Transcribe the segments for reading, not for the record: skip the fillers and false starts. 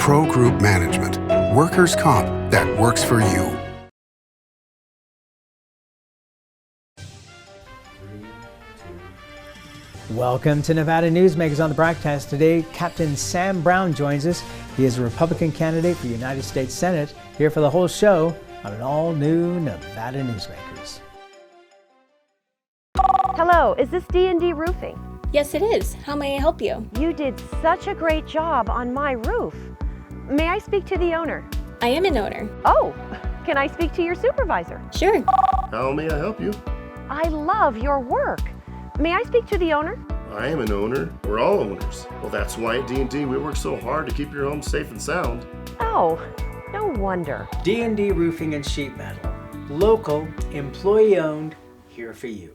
Pro Group Management, workers' comp that works for you. Welcome to Nevada Newsmakers. On the broadcast today, Captain Sam Brown joins us. He is a Republican candidate for United States Senate, here for the whole show on an all-new Nevada Newsmakers. Hello, is this D&D Roofing? Yes, it is. How may I help you? You did such a great job on my roof. May I speak to the owner? I am an owner. Oh, can I speak to your supervisor? Sure. How may I help you? I love your work. May I speak to the owner? I am an owner. We're all owners. Well, that's why at D&D we work so hard to keep your home safe and sound. Oh, no wonder. D&D Roofing and Sheet Metal. Local, employee-owned, here for you.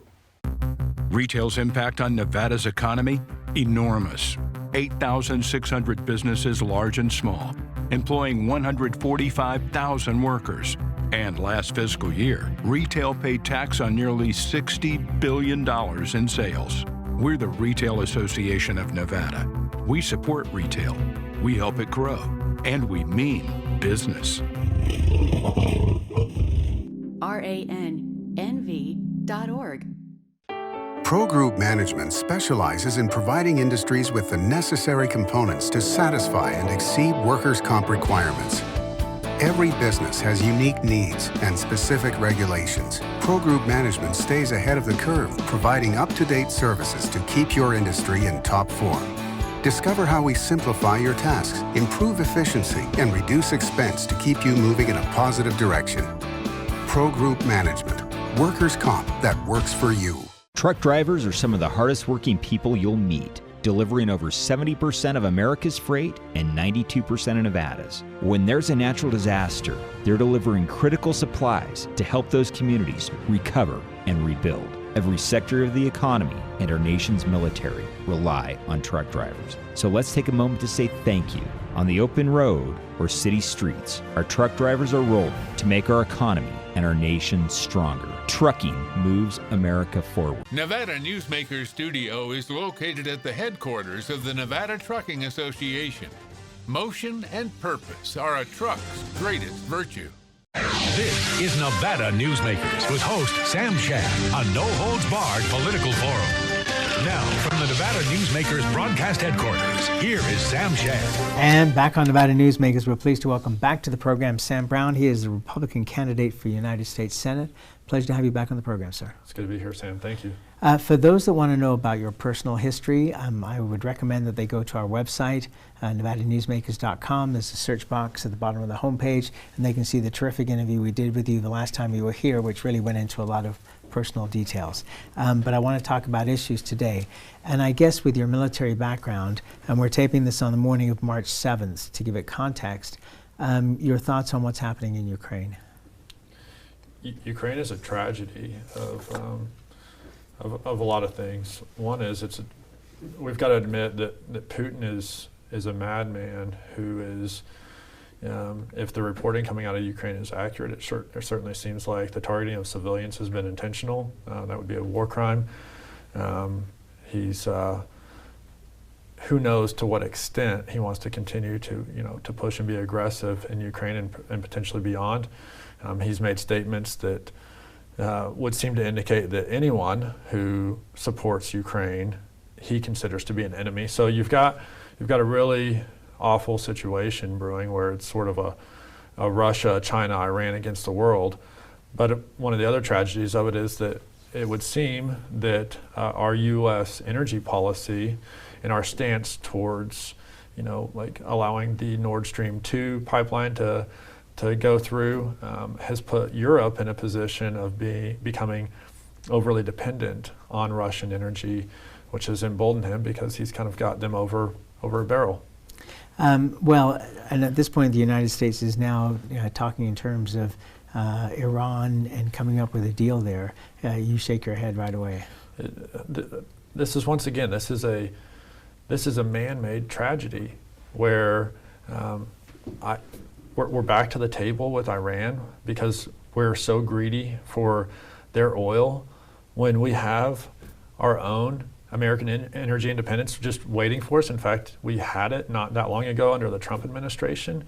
Retail's impact on Nevada's economy? Enormous. 8,600 businesses, large and small, employing 145,000 workers. And last fiscal year, retail paid tax on nearly $60 billion in sales. We're the Retail Association of Nevada. We support retail, we help it grow, and we mean business. RANNV.org. Pro Group Management specializes in providing industries with the necessary components to satisfy and exceed workers' comp requirements. Every business has unique needs and specific regulations. Pro Group Management stays ahead of the curve, providing up-to-date services to keep your industry in top form. Discover how we simplify your tasks, improve efficiency, and reduce expense to keep you moving in a positive direction. Pro Group Management, workers' comp that works for you. Truck drivers are some of the hardest working people you'll meet, delivering over 70% of America's freight and 92% of Nevada's. When there's a natural disaster, they're delivering critical supplies to help those communities recover and rebuild. Every sector of the economy and our nation's military rely on truck drivers. So let's take a moment to say thank you. On the open road or city streets, our truck drivers are rolling to make our economy and our nation stronger. Trucking moves America forward. Nevada Newsmakers Studio is located at the headquarters of the Nevada Trucking Association. Motion and purpose are a truck's greatest virtue. This is Nevada Newsmakers with host Sam Shad, a no-holds-barred political forum. Now, from the Nevada Newsmakers broadcast headquarters, here is Sam Shad. And back on Nevada Newsmakers, we're pleased to welcome back to the program Sam Brown. He is the Republican candidate for United States Senate. Pleasure to have you back on the program, sir. It's good to be here, Sam. Thank you. For those that want to know about your personal history, I would recommend that they go to our website, NevadaNewsmakers.com. There's a search box at the bottom of the homepage, and they can see the terrific interview we did with you the last time you were here, which really went into a lot of personal details. But I want to talk about issues today. And I guess with your military background, and we're taping this on the morning of March 7th to give it context, your thoughts on what's happening in Ukraine? Ukraine is a tragedy of a lot of things. One is we've got to admit that Putin is a madman who is, if the reporting coming out of Ukraine is accurate, it certainly seems like the targeting of civilians has been intentional. That would be a war crime. He's who knows to what extent he wants to continue to push and be aggressive in Ukraine and potentially beyond. He's made statements that would seem to indicate that anyone who supports Ukraine he considers to be an enemy. So you've got a really awful situation brewing where it's sort of a Russia, China, Iran against the world. But one of the other tragedies of it is that it would seem that our U.S. energy policy and our stance towards, like allowing the Nord Stream 2 pipeline to go through has put Europe in a position of becoming overly dependent on Russian energy, which has emboldened him because he's kind of got them over a barrel. Well, and at this point, the United States is now talking in terms of Iran and coming up with a deal there. You shake your head right away. This is once again, this is a man-made tragedy where we're back to the table with Iran because we're so greedy for their oil when we have our own American energy independence just waiting for us. In fact, we had it not that long ago under the Trump administration.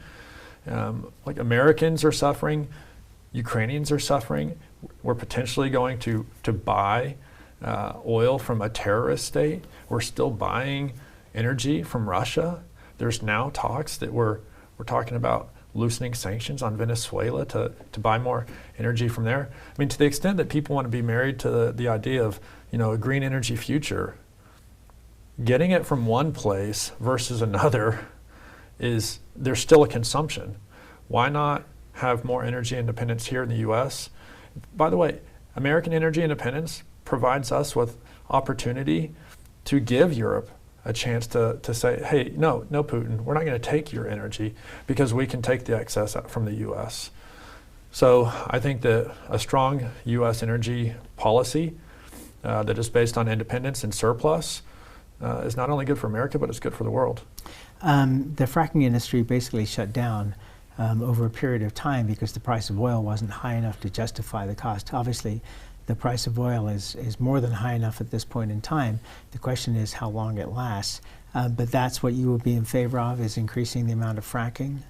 Like Americans are suffering, Ukrainians are suffering. We're potentially going to buy oil from a terrorist state. We're still buying energy from Russia. There's now talks that we're talking about loosening sanctions on Venezuela to buy more energy from there. I mean, to the extent that people want to be married to the idea of, a green energy future, getting it from one place versus another there's still a consumption. Why not have more energy independence here in the U.S.? By the way, American energy independence provides us with opportunity to give Europe a chance to say, hey, no, Putin, we're not going to take your energy because we can take the excess out from the U.S. So I think that a strong U.S. energy policy that is based on independence and surplus is not only good for America, but it's good for the world. The fracking industry basically shut down over a period of time because the price of oil wasn't high enough to justify the cost. Obviously, the price of oil is more than high enough at this point in time. The question is how long it lasts. But that's what you would be in favor of, is increasing the amount of fracking?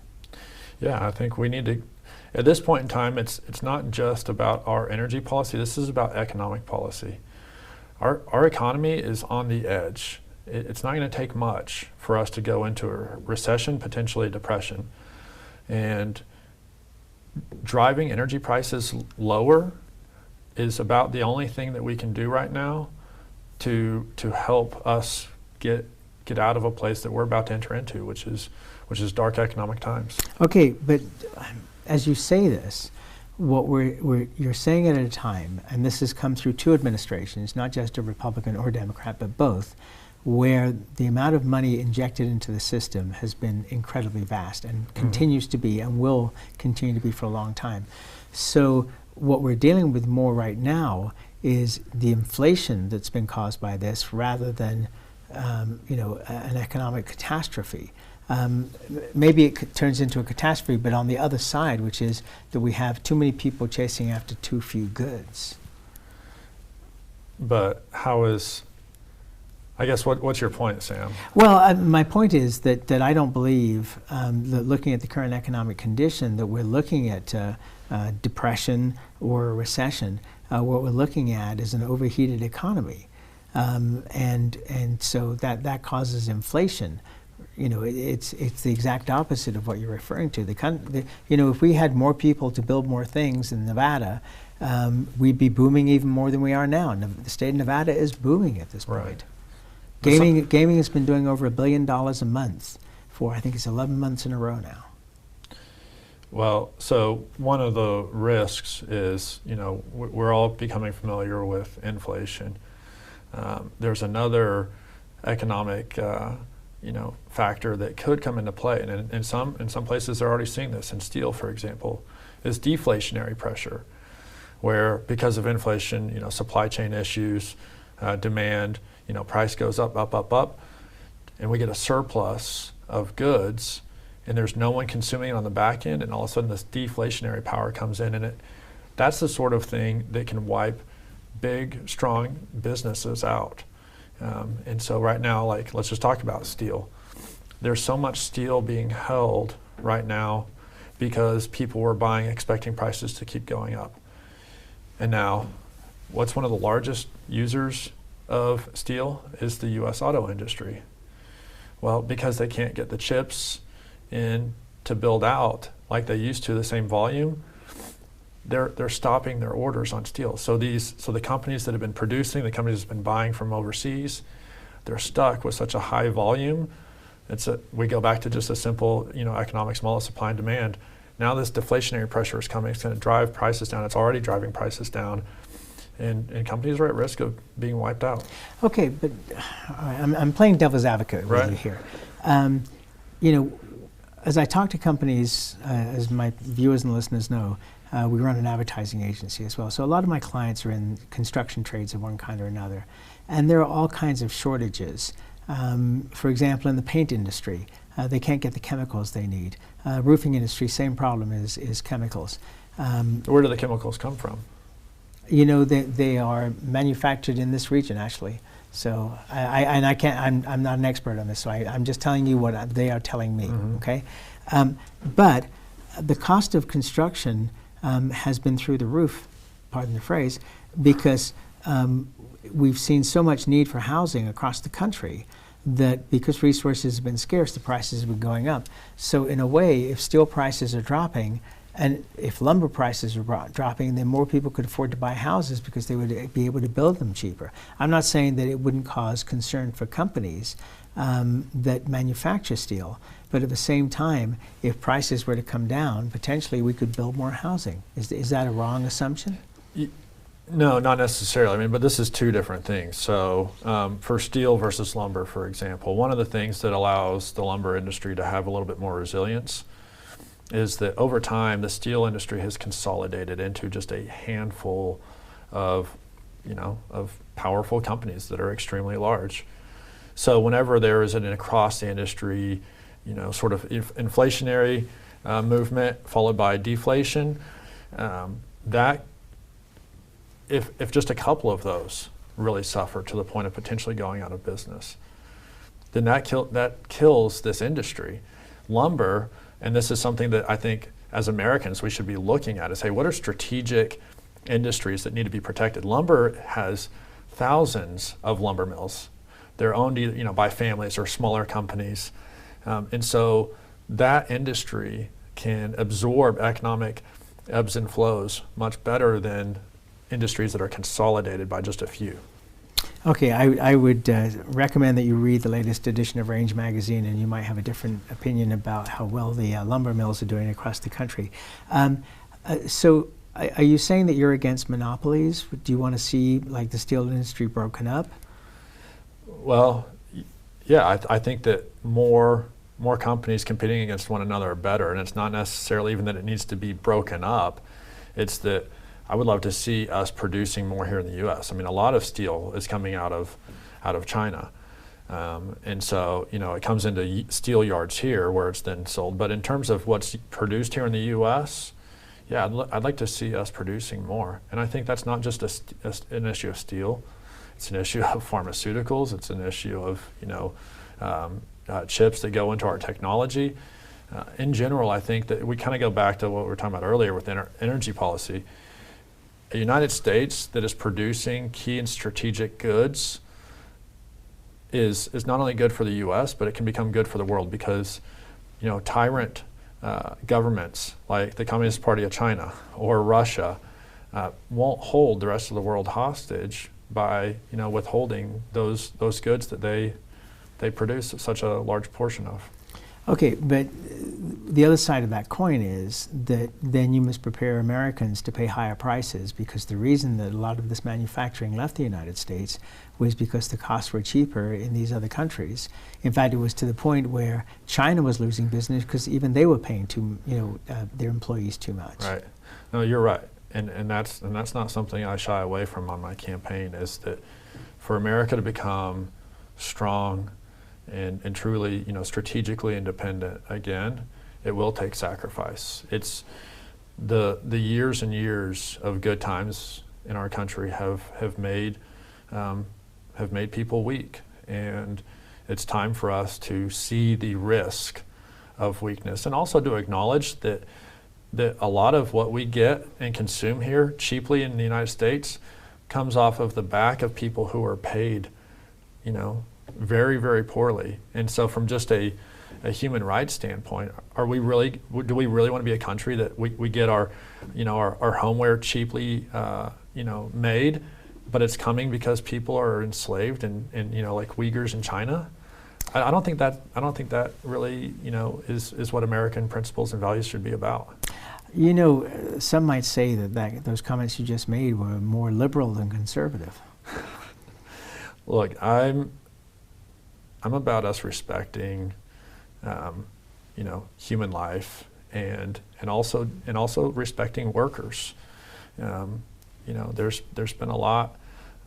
Yeah, I think we need to, at this point in time, it's not just about our energy policy, this is about economic policy. Our economy is on the edge. It's not going to take much for us to go into a recession, potentially a depression. And driving energy prices lower is about the only thing that we can do right now to help us get out of a place that we're about to enter into, which is dark economic times. Okay, but as you say this, what you're saying at a time, and this has come through two administrations, not just a Republican or Democrat, but both, where the amount of money injected into the system has been incredibly vast and continues to be and will continue to be for a long time. So what we're dealing with more right now is the inflation that's been caused by this rather than an economic catastrophe. Maybe it turns into a catastrophe, but on the other side, which is that we have too many people chasing after too few goods. But I guess what's your point, Sam? Well, my point is that I don't believe that looking at the current economic condition that we're looking at depression or a recession. What we're looking at is an overheated economy, and so that causes inflation. It's the exact opposite of what you're referring to. If we had more people to build more things in Nevada, we'd be booming even more than we are now. The state of Nevada is booming at this point. Right. Gaming has been doing over $1 billion a month for, I think it's 11 months in a row now. Well, so one of the risks is, we're all becoming familiar with inflation. There's another economic factor that could come into play, and in some places they're already seeing this. In steel, for example, is deflationary pressure, where because of inflation, supply chain issues, demand, price goes up, and we get a surplus of goods, and there's no one consuming it on the back end, and all of a sudden this deflationary power comes in, and that's the sort of thing that can wipe big, strong businesses out. And so right now, let's just talk about steel. There's so much steel being held right now because people were buying expecting prices to keep going up. And now, what's one of the largest users of steel is the U.S. auto industry. Well, because they can't get the chips in to build out like they used to the same volume, they're stopping their orders on steel. So the companies that have been producing, the companies that have been buying from overseas, they're stuck with such a high volume. We go back to just a simple, economics model of supply and demand. Now this deflationary pressure is coming. It's going to drive prices down. It's already driving prices down. And companies are at risk of being wiped out. Okay, but I'm playing devil's advocate with you here. As I talk to companies, as my viewers and listeners know, we run an advertising agency as well. So a lot of my clients are in construction trades of one kind or another. And there are all kinds of shortages. For example, in the paint industry, they can't get the chemicals they need. Roofing industry, same problem is chemicals. Where do the chemicals come from? They are manufactured in this region, actually. So I can't. I'm not an expert on this, so I'm just telling you what they are telling me. Okay, but the cost of construction has been through the roof. Pardon the phrase, because we've seen so much need for housing across the country that because resources have been scarce, the prices have been going up. So in a way, if steel prices are dropping, and if lumber prices are dropping, then more people could afford to buy houses because they would be able to build them cheaper. I'm not saying that it wouldn't cause concern for companies that manufacture steel, but at the same time, if prices were to come down, potentially we could build more housing. Is that a wrong assumption? No, not necessarily. I mean, but this is two different things. So for steel versus lumber, for example, one of the things that allows the lumber industry to have a little bit more resilience is that over time, the steel industry has consolidated into just a handful of, of powerful companies that are extremely large. So whenever there is an across the industry, sort of inflationary movement followed by deflation, that if just a couple of those really suffer to the point of potentially going out of business, then that kills this industry. Lumber, and this is something that I think as Americans we should be looking at, is, hey, what are strategic industries that need to be protected? Lumber has thousands of lumber mills. They're owned either, by families or smaller companies. And so that industry can absorb economic ebbs and flows much better than industries that are consolidated by just a few. Okay, I would recommend that you read the latest edition of Range magazine, and you might have a different opinion about how well the lumber mills are doing across the country. So are you saying that you're against monopolies? Do you want to see like the steel industry broken up? Well, yeah, I think that more companies competing against one another are better, and it's not necessarily even that it needs to be broken up. It's that I would love to see us producing more here in the U.S. I mean, a lot of steel is coming out of China, and so it comes into steel yards here where it's then sold. But in terms of what's produced here in the U.S., yeah, I'd like to see us producing more. And I think that's not just an issue of steel; it's an issue of pharmaceuticals. It's an issue of chips that go into our technology. In general, I think that we kind of go back to what we were talking about earlier with energy policy. A United States that is producing key and strategic goods is not only good for the U.S., but it can become good for the world because, tyrant governments like the Communist Party of China or Russia won't hold the rest of the world hostage by, withholding those goods that they produce such a large portion of. Okay, but the other side of that coin is that then you must prepare Americans to pay higher prices, because the reason that a lot of this manufacturing left the United States was because the costs were cheaper in these other countries. In fact, it was to the point where China was losing business because even they were paying their employees too much. Right. No, you're right, and that's not something I shy away from on my campaign. Is that for America to become strong and truly, strategically independent again, it will take sacrifice. It's the years and years of good times in our country have made people weak, and it's time for us to see the risk of weakness, and also to acknowledge that a lot of what we get and consume here cheaply in the United States comes off of the back of people who are paid, very, very poorly. And so from just a human rights standpoint, do we really want to be a country that we get our homeware cheaply, made, but it's coming because people are enslaved and like Uyghurs in China? I don't think that really, is what American principles and values should be about. Some might say that those comments you just made were more liberal than conservative. Look, I'm about us respecting, human life and also respecting workers. There's been a lot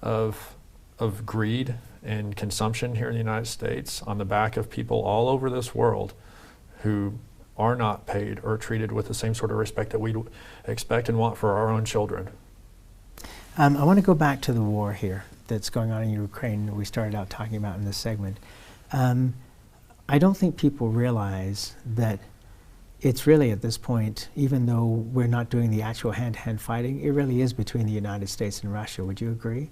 of greed and consumption here in the United States on the back of people all over this world who are not paid or treated with the same sort of respect that we expect and want for our own children. I want to go back to the war here. that's going on in Ukraine we started out talking about in this segment. I don't think people realize that it's really at this point, even though we're not doing the actual hand-to-hand fighting, it really is between the United States and Russia. Would you agree?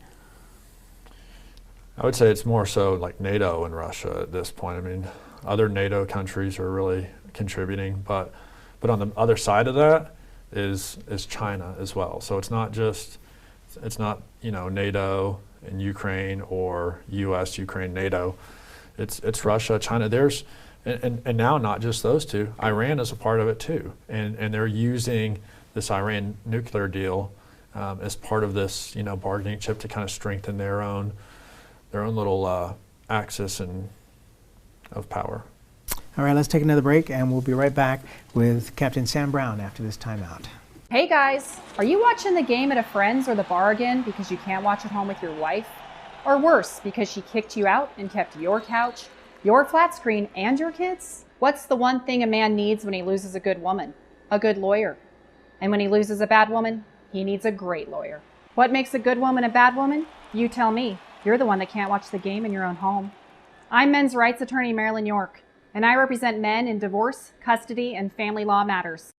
I would say it's more so like NATO and Russia at this point. I mean, other NATO countries are really contributing, but on the other side of that is China as well. So it's not NATO and Ukraine or U.S., Ukraine, NATO. It's Russia, China. There's and now not just those two. Iran is a part of it too, and they're using this Iran nuclear deal as part of this bargaining chip to kind of strengthen their own little axis of power. All right, let's take another break, and we'll be right back with Captain Sam Brown after this timeout. Hey guys, are you watching the game at a friend's or the bar again because you can't watch at home with your wife? Or worse, because she kicked you out and kept your couch, your flat screen, and your kids? What's the one thing a man needs when he loses a good woman? A good lawyer. And when he loses a bad woman, he needs a great lawyer. What makes a good woman a bad woman? You tell me. You're the one that can't watch the game in your own home. I'm men's rights attorney Marilyn York, and I represent men in divorce, custody, and family law matters.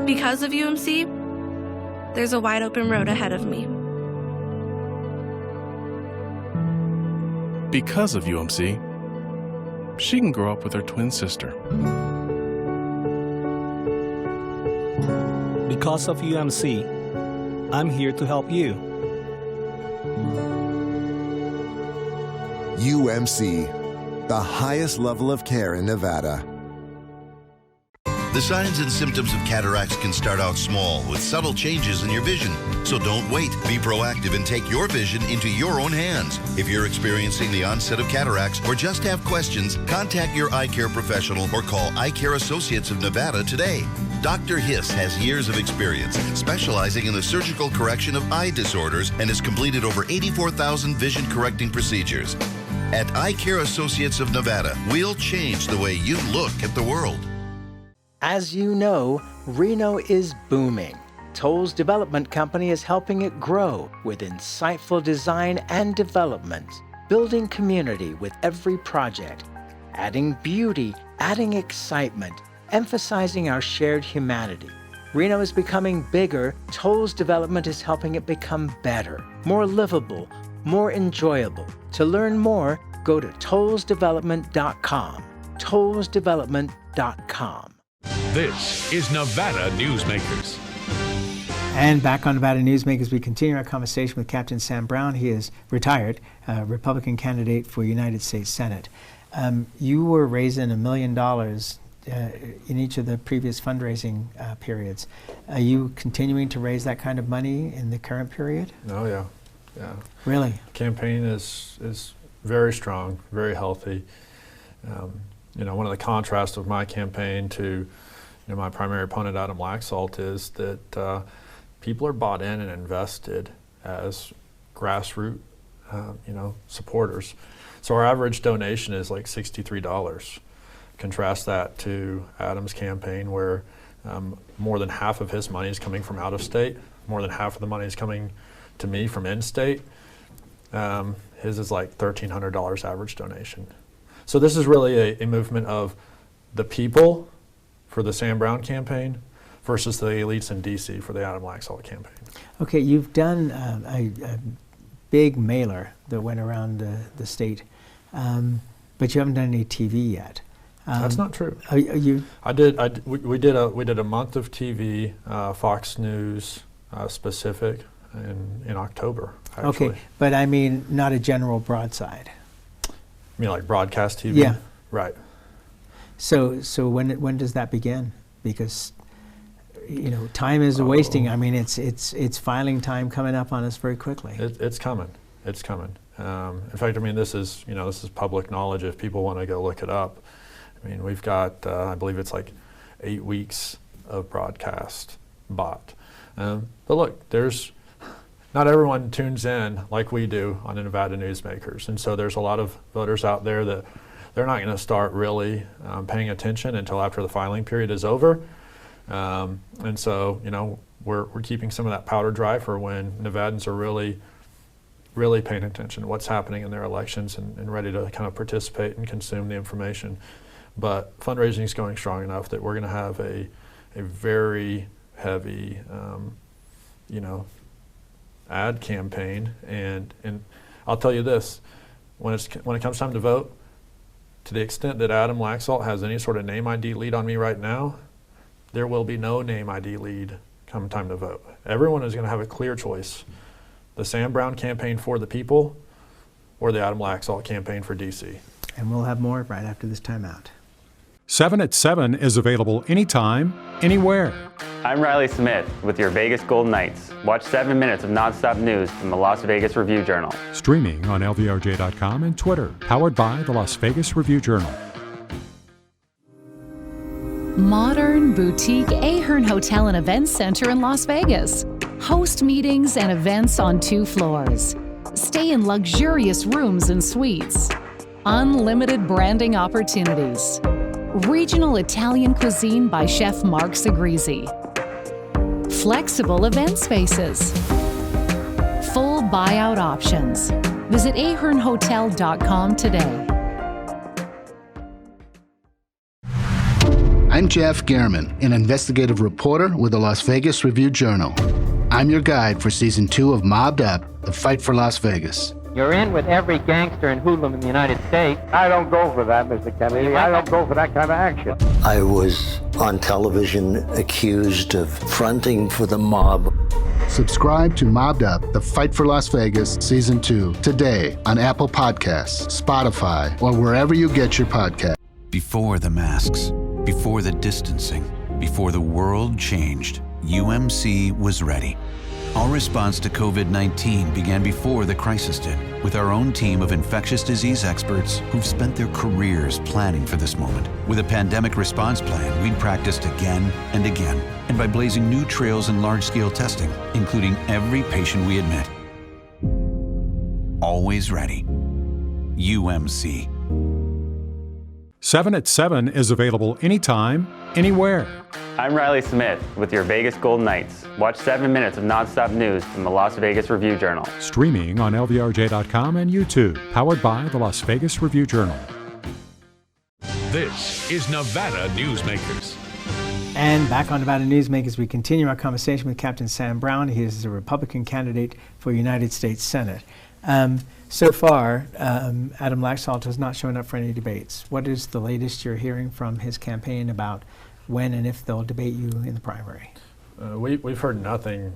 Because of UMC, there's a wide open road ahead of me. Because of UMC, she can grow up with her twin sister. Because of UMC, I'm here to help you. UMC, the highest level of care in Nevada. The signs and symptoms of cataracts can start out small with subtle changes in your vision. So don't wait. Be proactive and take your vision into your own hands. If you're experiencing the onset of cataracts or just have questions, contact your eye care professional or call Eye Care Associates of Nevada today. Dr. Hiss has years of experience specializing in the surgical correction of eye disorders and has completed over 84,000 vision correcting procedures. At Eye Care Associates of Nevada, we'll change the way you look at the world. As you know, Reno is booming. Toll's development company is helping it grow with insightful design and development, building community with every project, adding beauty, adding excitement, emphasizing our shared humanity. Reno is becoming bigger. Toll's development is helping it become better, more livable, more enjoyable. To learn more, go to tollsdevelopment.com. tollsdevelopment.com. This is Nevada Newsmakers. And back on Nevada Newsmakers, we continue our conversation with Captain Sam Brown. He is retired, Republican candidate for United States Senate. You were raising $1 million in each of the previous fundraising periods. Are you continuing to raise that kind of money in the current period? Oh, yeah. Really? Campaign is very strong, very healthy. One of the contrasts of my campaign to my primary opponent, Adam Laxalt, is that people are bought in and invested as grassroots, supporters. So our average donation is like $63. Contrast that to Adam's campaign, where more than half of his money is coming from out of state, more than half of the money is coming to me from in-state. His is like $1,300 average donation. So this is really a movement of the people for the Sam Brown campaign versus the elites in D.C. for the Adam Laxalt campaign. Okay, you've done a big mailer that went around the state, but you haven't done any TV yet. That's not true. We did a month of TV, Fox News specific, in October. Actually. Okay, but I mean not a general broadside. You mean like broadcast TV? Yeah. Right. So when does that begin? Because time is wasting. I mean, it's filing time coming up on us very quickly. It's coming. It's coming. In fact, I mean, this is public knowledge if people want to go look it up. I mean, we've got I believe it's like 8 weeks of broadcast bought. But look, not everyone tunes in like we do on the Nevada Newsmakers, and so there's a lot of voters out there that they're not going to start really paying attention until after the filing period is over. And so, we're keeping some of that powder dry for when Nevadans are really paying attention to what's happening in their elections and ready to kind of participate and consume the information. But fundraising is going strong enough that we're going to have a very heavy, ad campaign. And I'll tell you this, when it comes time to vote, to the extent that Adam Laxalt has any sort of name ID lead on me right now, there will be no name ID lead come time to vote. Everyone is going to have a clear choice. The Sam Brown campaign for the people or the Adam Laxalt campaign for DC. And we'll have more right after this timeout. 7 at 7 is available anytime, anywhere. I'm Riley Smith with your Vegas Golden Knights. Watch 7 minutes of nonstop news from the Las Vegas Review-Journal. Streaming on LVRJ.com and Twitter. Powered by the Las Vegas Review-Journal. Modern boutique Ahern Hotel and Events Center in Las Vegas. Host meetings and events on 2 floors. Stay in luxurious rooms and suites. Unlimited branding opportunities. Regional Italian cuisine by Chef Mark Segrisi. Flexible event spaces. Full buyout options. Visit ahernhotel.com today. I'm Jeff Gehrman, an investigative reporter with the Las Vegas Review-Journal. I'm your guide for Season 2 of Mobbed Up, The Fight for Las Vegas. You're in with every gangster and hoodlum in the United States. I don't go for that, Mr. Kennedy. I don't go for that kind of action. I was on television accused of fronting for the mob. Subscribe to Mobbed Up, The Fight for Las Vegas, Season 2, today on Apple Podcasts, Spotify, or wherever you get your podcasts. Before the masks, before the distancing, before the world changed, UMC was ready. Our response to COVID-19 began before the crisis did, with our own team of infectious disease experts who've spent their careers planning for this moment. With a pandemic response plan, we'd practiced again and again, and by blazing new trails in large-scale testing, including every patient we admit. Always ready. UMC. 7 at 7 is available anytime, anywhere. I'm Riley Smith with your Vegas Golden Knights. Watch 7 minutes of nonstop news from the Las Vegas Review-Journal. Streaming on LVRJ.com and YouTube. Powered by the Las Vegas Review-Journal. This is Nevada Newsmakers. And back on Nevada Newsmakers, we continue our conversation with Captain Sam Brown. He is a Republican candidate for United States Senate. So far, Adam Laxalt has not shown up for any debates. What is the latest you're hearing from his campaign about when and if they'll debate you in the primary? We've heard nothing,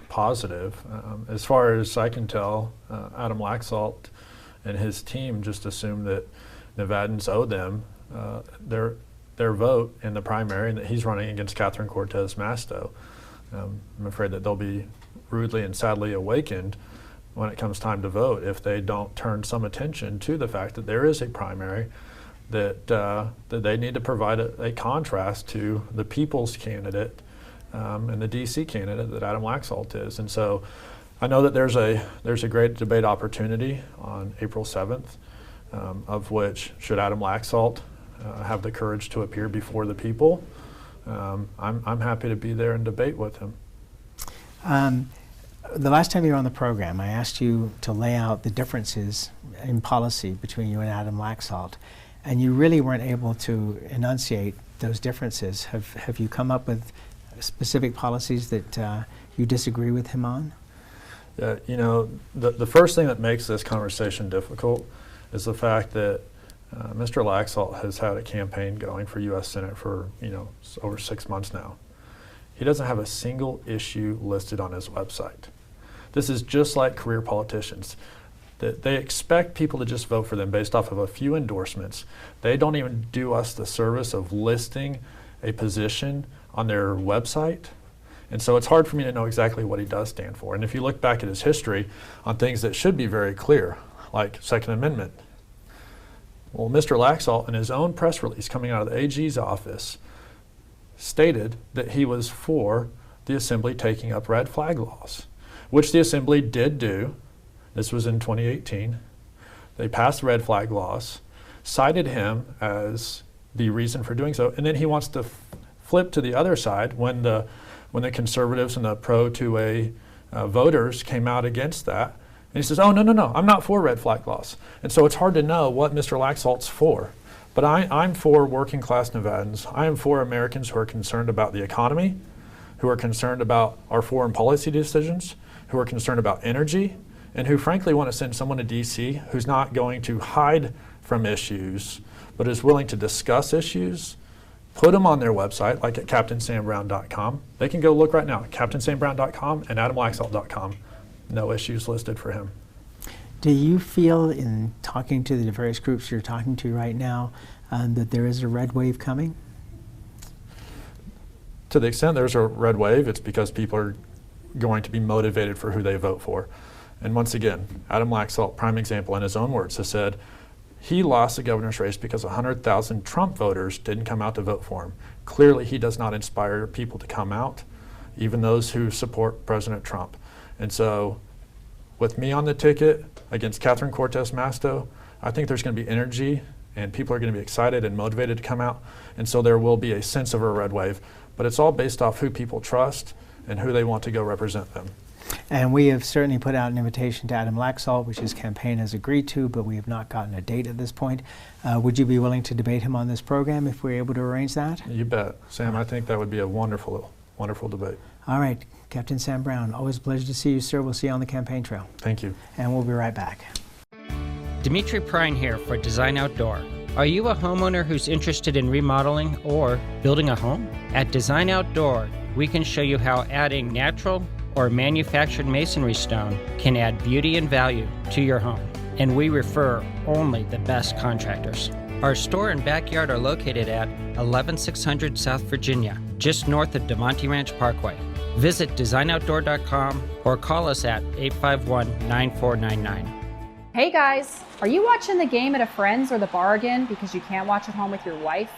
positive. As far as I can tell, Adam Laxalt and his team just assumed that Nevadans owe them their vote in the primary and that he's running against Catherine Cortez Masto. I'm afraid that they'll be rudely and sadly awakened when it comes time to vote if they don't turn some attention to the fact that there is a primary, that they need to provide a contrast to the people's candidate and the DC candidate that Adam Laxalt is. And so I know that there's a great debate opportunity on April 7th, of which, should Adam Laxalt have the courage to appear before the people, I'm happy to be there and debate with him. The last time you were on the program, I asked you to lay out the differences in policy between you and Adam Laxalt, and you really weren't able to enunciate those differences. Have you come up with specific policies that you disagree with him on? The first thing that makes this conversation difficult is the fact that Mr. Laxalt has had a campaign going for U.S. Senate for over 6 months now. He doesn't have a single issue listed on his website. This is just like career politicians. They expect people to just vote for them based off of a few endorsements. They don't even do us the service of listing a position on their website. And so it's hard for me to know exactly what he does stand for. And if you look back at his history on things that should be very clear, like Second Amendment, well, Mr. Laxalt, in his own press release coming out of the AG's office, stated that he was for the Assembly taking up red flag laws, which the Assembly did do. This was in 2018. They passed red flag laws, cited him as the reason for doing so, and then he wants to flip to the other side when when the conservatives and the pro-2A voters came out against that. And he says, oh, no, I'm not for red flag laws. And so it's hard to know what Mr. Laxalt's for. But I'm for working class Nevadans. I am for Americans who are concerned about the economy, who are concerned about our foreign policy decisions, who are concerned about energy, and who frankly want to send someone to DC who's not going to hide from issues, but is willing to discuss issues, put them on their website, like at CaptainSamBrown.com. They can go look right now at CaptainSamBrown.com and AdamLaxalt.com. No issues listed for him. Do you feel, in talking to the various groups you're talking to right now, that there is a red wave coming? To the extent there's a red wave, it's because people are going to be motivated for who they vote for. And once again, Adam Laxalt, prime example in his own words, has said he lost the governor's race because 100,000 Trump voters didn't come out to vote for him. Clearly, he does not inspire people to come out, even those who support President Trump. And so, with me on the ticket against Catherine Cortez Masto, I think there's going to be energy and people are going to be excited and motivated to come out. And so there will be a sense of a red wave. But it's all based off who people trust and who they want to go represent them. And we have certainly put out an invitation to Adam Laxalt, which his campaign has agreed to, but we have not gotten a date at this point. Would you be willing to debate him on this program if we're able to arrange that? You bet. Sam, I think that would be a wonderful, wonderful debate. All right, Captain Sam Brown, always a pleasure to see you, sir. We'll see you on the campaign trail. Thank you. And we'll be right back. Dimitri Prine here for Design Outdoor. Are you a homeowner who's interested in remodeling or building a home? At Design Outdoor, we can show you how adding natural or manufactured masonry stone can add beauty and value to your home. And we refer only the best contractors. Our store and backyard are located at 11600 South Virginia, just north of DeMonte Ranch Parkway. Visit designoutdoor.com or call us at 851-9499. Hey guys, are you watching the game at a friend's or the bar again because you can't watch at home with your wife?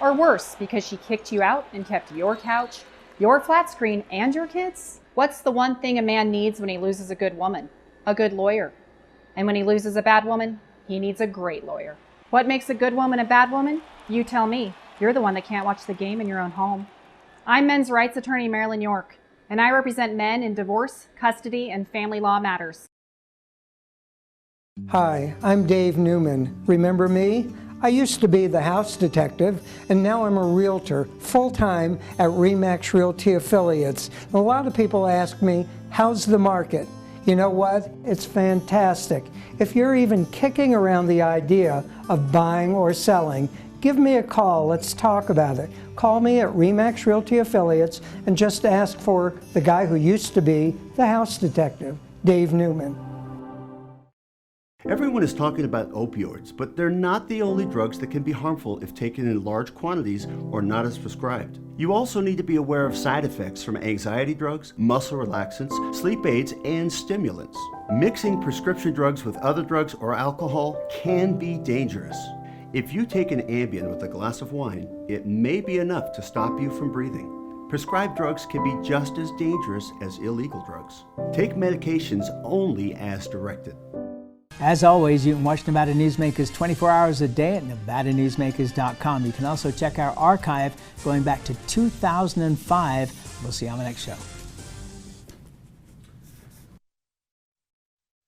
Or worse, because she kicked you out and kept your couch, your flat screen, and your kids? What's the one thing a man needs when he loses a good woman? A good lawyer. And when he loses a bad woman, he needs a great lawyer. What makes a good woman a bad woman? You tell me. You're the one that can't watch the game in your own home. I'm men's rights attorney Marilyn York, and I represent men in divorce, custody, and family law matters. Hi, I'm Dave Newman. Remember me? I used to be the house detective, and now I'm a realtor, full-time at RE/MAX Realty Affiliates. A lot of people ask me, how's the market? You know what? It's fantastic. If you're even kicking around the idea of buying or selling, give me a call. Let's talk about it. Call me at RE/MAX Realty Affiliates and just ask for the guy who used to be the house detective, Dave Newman. Everyone is talking about opioids, but they're not the only drugs that can be harmful if taken in large quantities or not as prescribed. You also need to be aware of side effects from anxiety drugs, muscle relaxants, sleep aids, and stimulants. Mixing prescription drugs with other drugs or alcohol can be dangerous. If you take an Ambien with a glass of wine, it may be enough to stop you from breathing. Prescribed drugs can be just as dangerous as illegal drugs. Take medications only as directed. As always, you can watch Nevada Newsmakers 24 hours a day at NevadaNewsmakers.com. You can also check our archive going back to 2005. We'll see you on the next show.